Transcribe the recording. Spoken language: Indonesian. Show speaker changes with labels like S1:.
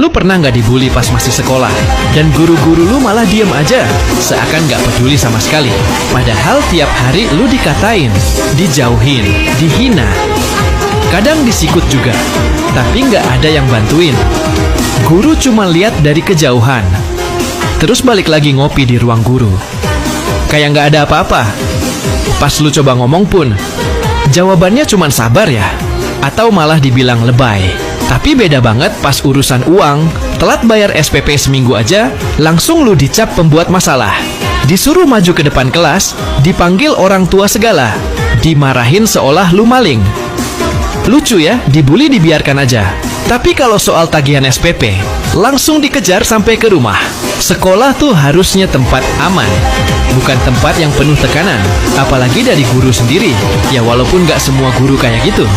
S1: Lu pernah nggak dibully pas masih sekolah? Dan guru-guru lu malah diem aja, seakan nggak peduli sama sekali. Padahal tiap hari lu dikatain, dijauhin, dihina. Kadang disikut juga, tapi nggak ada yang bantuin. Guru cuma lihat dari kejauhan, terus balik lagi ngopi di ruang guru. Kayak nggak ada apa-apa. Pas lu coba ngomong pun, jawabannya cuma sabar ya, atau malah dibilang lebay. Tapi beda banget pas urusan uang. Telat bayar SPP seminggu aja, langsung lu dicap pembuat masalah. Disuruh maju ke depan kelas, dipanggil orang tua segala, dimarahin seolah lu maling. Lucu ya, dibully dibiarkan aja. Tapi kalau soal tagihan SPP, langsung dikejar sampai ke rumah. Sekolah tuh harusnya tempat aman, bukan tempat yang penuh tekanan. Apalagi dari guru sendiri. Ya walaupun gak semua guru kayak gitu.